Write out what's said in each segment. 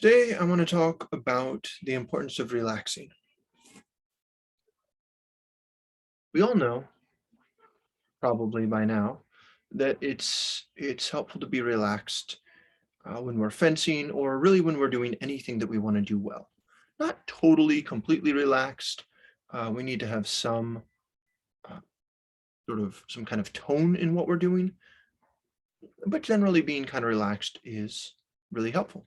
Today, I want to talk about the importance of relaxing. We all know, probably by now, that it's helpful to be relaxed when we're fencing or really when we're doing anything that we want to do well. Not totally, completely relaxed. We need to have some uh, some kind of tone in what we're doing, but generally being kind of relaxed is really helpful.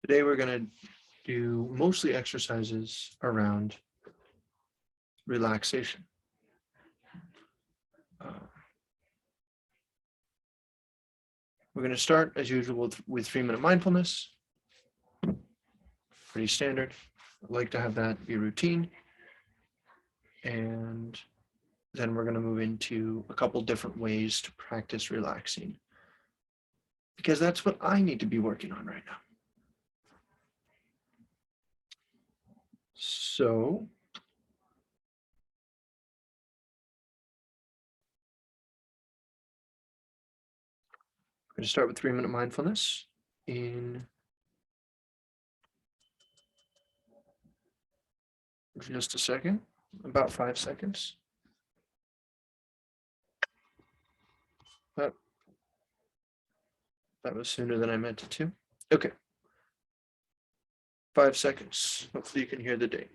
Today, we're going to do mostly exercises around relaxation. Uh, we're going to start, as usual, with 3-minute mindfulness. Pretty standard. I like to have that be routine. And then we're going to move into a couple different ways to practice relaxing, because that's what I need to be working on right now. So I'm going to start with 3-minute mindfulness in just a second, about 5 seconds. That was sooner than I meant it to. Okay. 5 seconds. Hopefully you can hear the date.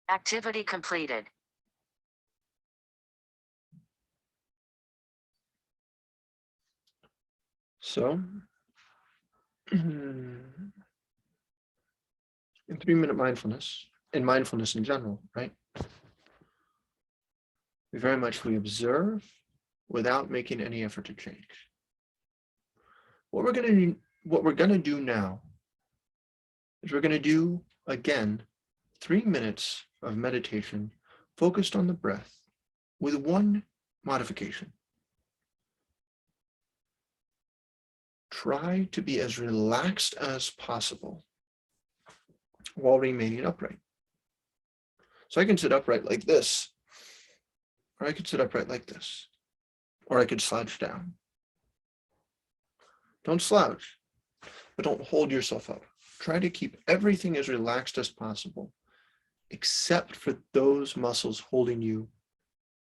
Activity completed. So, in 3-minute mindfulness, and mindfulness in general, right? We observe without making any effort to change. What we're gonna do now is we're gonna do again 3 minutes of meditation focused on the breath with one modification. Try to be as relaxed as possible while remaining upright. So I can sit upright like this, or I could sit upright like this, or I could slouch down. Don't slouch, but don't hold yourself up. Try to keep everything as relaxed as possible, except for those muscles holding you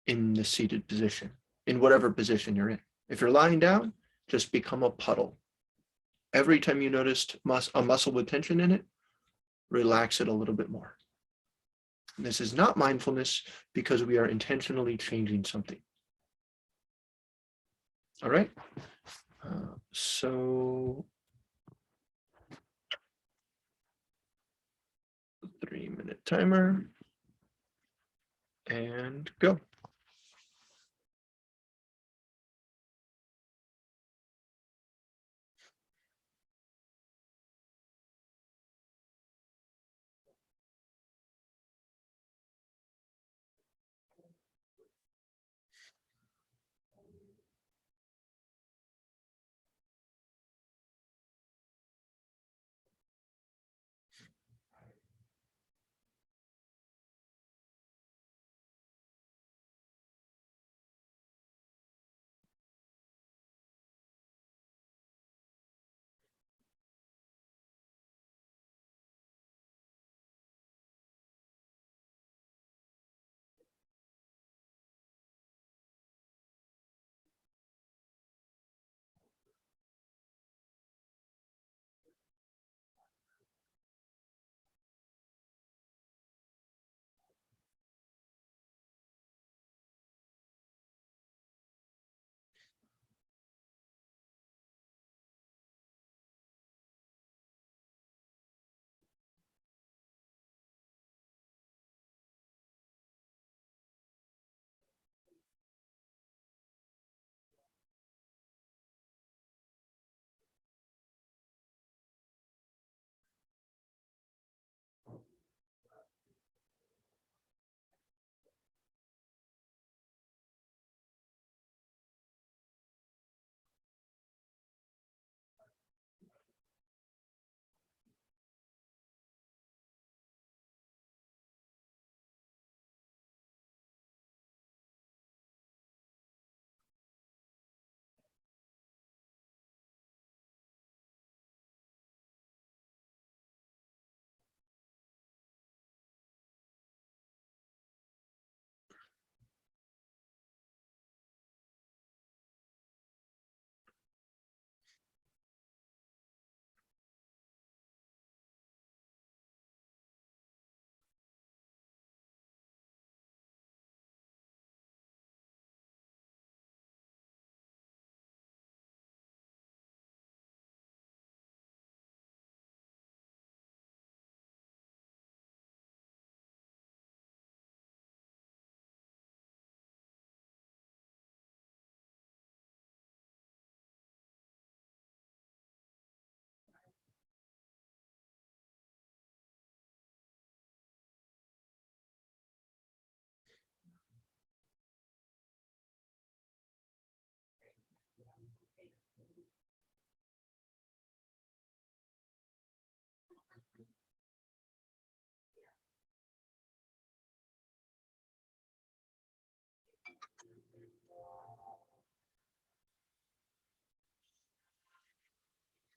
in the seated position, in whatever position you're in. If you're lying down, just become a puddle. Every time you noticed a muscle with tension in it, relax it a little bit more. And this is not mindfulness because we are intentionally changing something. All right. So 3-minute timer and go.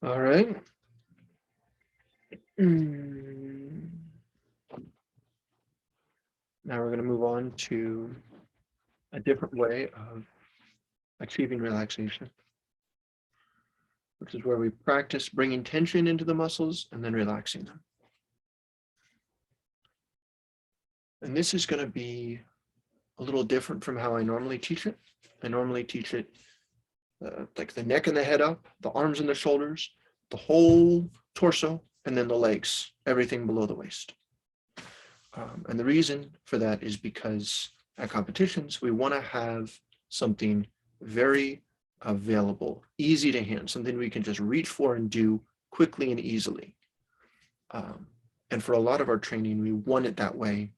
All right. Now we're going to move on to a different way of achieving relaxation, which is where we practice bringing tension into the muscles and then relaxing them. And this is going to be a little different from how I normally teach it. I normally teach it like the neck and the head up, the arms and the shoulders, the whole torso, and then the legs, everything below the waist. And the reason for that is because at competitions, we want to have something very available, easy to hand, something we can just reach for and do quickly and easily. And for a lot of our training, we want it that way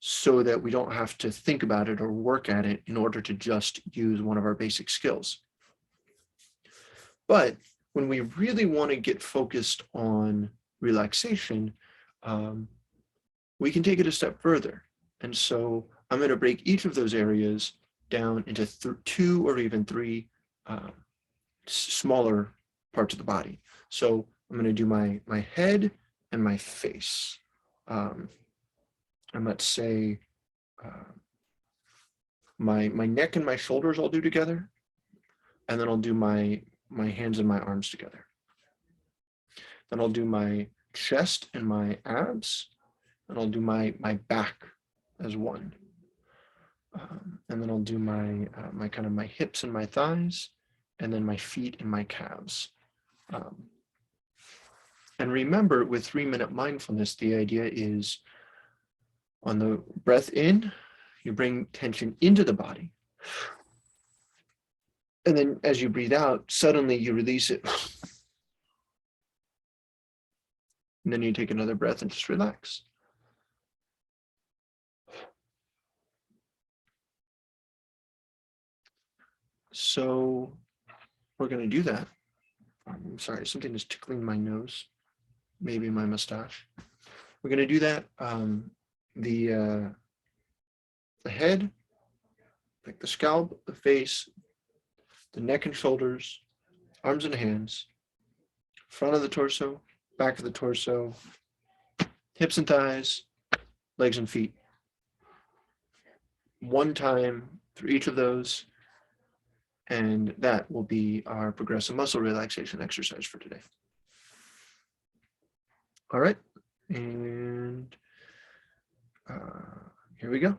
so that we don't have to think about it or work at it in order to just use one of our basic skills. But when we really want to get focused on relaxation, we can take it a step further. And so I'm going to break each of those areas down into two or even three smaller parts of the body. So I'm going to do my head and my face. And let's say my neck and my shoulders I'll do together, and then I'll do my hands and my arms together. Then I'll do my chest and my abs, and I'll do my back as one. And then I'll do my kind of my hips and my thighs, and then my feet and my calves. And remember, with 3-minute mindfulness, the idea is on the breath in, you bring tension into the body. And then as you breathe out, suddenly you release it. And then you take another breath and just relax. So we're going to do that. I'm sorry, something is tickling my nose, maybe my mustache. We're going to do that. The head, like the scalp, the face, the neck and shoulders, arms and hands, front of the torso, back of the torso, hips and thighs, legs and feet. One time through each of those, and that will be our progressive muscle relaxation exercise for today. All right, and here we go.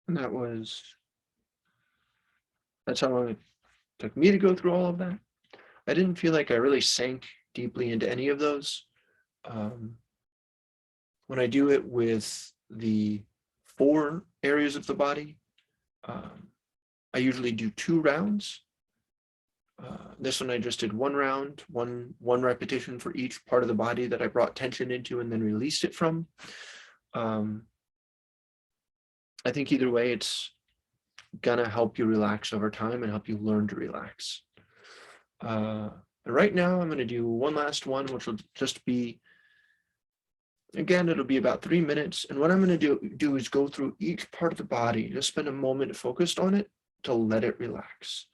And that's how long it took me to go through all of that. I didn't feel like I really sank deeply into any of those. Um, when I do it with the 4 areas of the body, um, I usually do 2 rounds. This one I just did 1 round, one repetition for each part of the body that I brought tension into and then released it from. Um, I think either way, it's gonna help you relax over time and help you learn to relax. Uh, right now, I'm gonna do one last one, which will just be, again, it'll be about 3 minutes. And what I'm gonna do is go through each part of the body, just spend a moment focused on it to let it relax.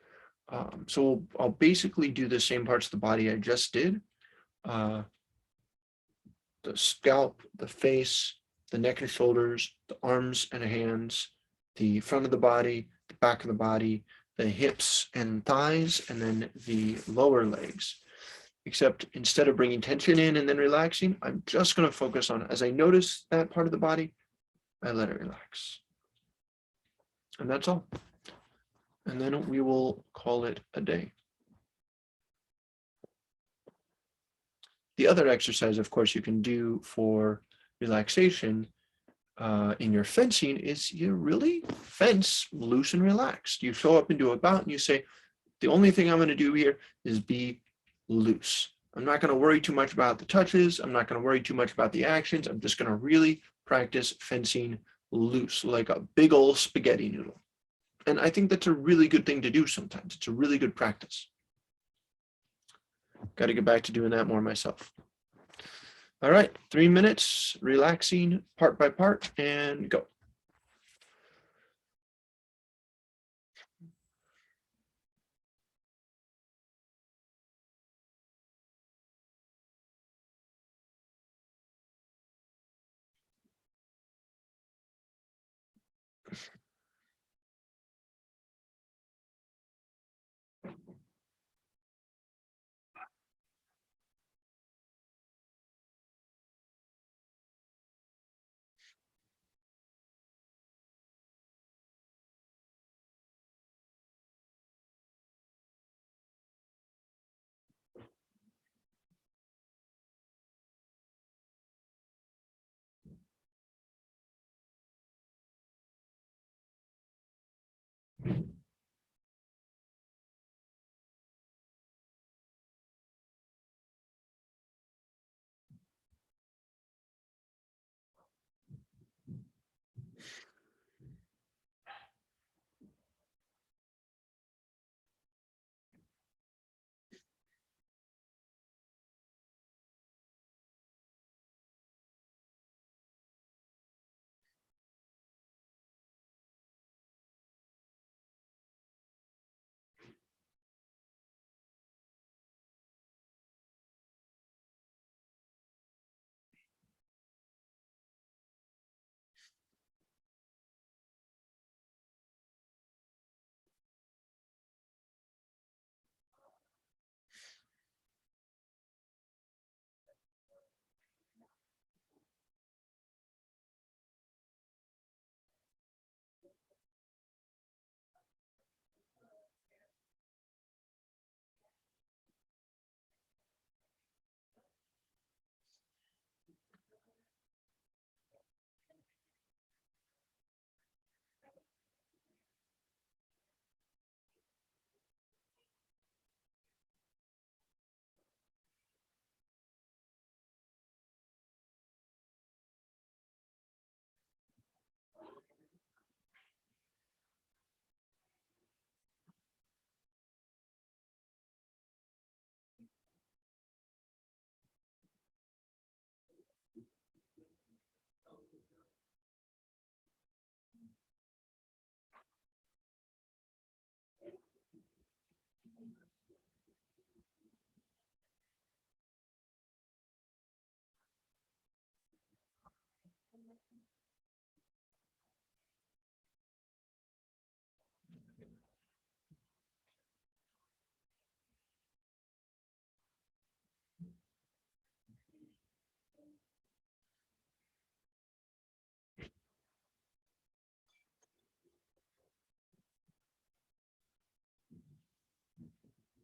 So I'll basically do the same parts of the body I just did. Uh, the scalp, the face, the neck and shoulders, the arms and hands, the front of the body, the back of the body, the hips and thighs, and then the lower legs. Except instead of bringing tension in and then relaxing, I'm just going to focus on, as I notice that part of the body, I let it relax. And that's all. And then we will call it a day. The other exercise, of course, you can do for relaxation in your fencing is you really fence loose and relaxed. You show up into a bout and you say, the only thing I'm going to do here is be loose. I'm not going to worry too much about the touches. I'm not going to worry too much about the actions. I'm just going to really practice fencing loose, like a big old spaghetti noodle. And I think that's a really good thing to do sometimes. It's a really good practice. Got to get back to doing that more myself. All right, 3 minutes, relaxing part by part, and go.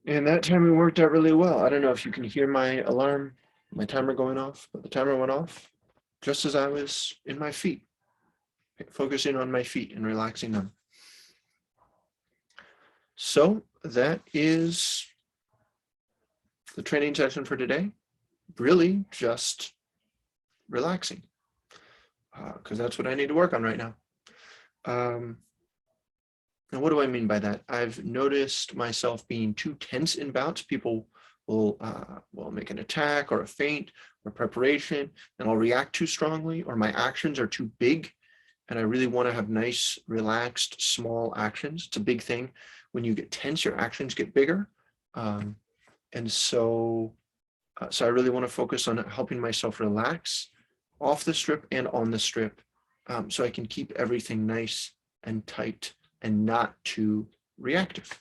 And that timing worked out really well. I don't know if you can hear my alarm, my timer going off, but the timer went off just as I was in my feet, focusing on my feet and relaxing them. So that is the training session for today. Really just relaxing, because that's what I need to work on right now. And what do I mean by that? I've noticed myself being too tense in bouts. People will make an attack or a feint or preparation, and I'll react too strongly, or my actions are too big. And I really want to have nice, relaxed, small actions. It's a big thing. When you get tense, your actions get bigger. Um, and so, so I really want to focus on helping myself relax off the strip and on the strip, so I can keep everything nice and tight and not too reactive.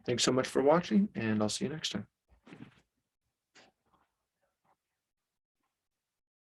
Thanks so much for watching, and I'll see you next time.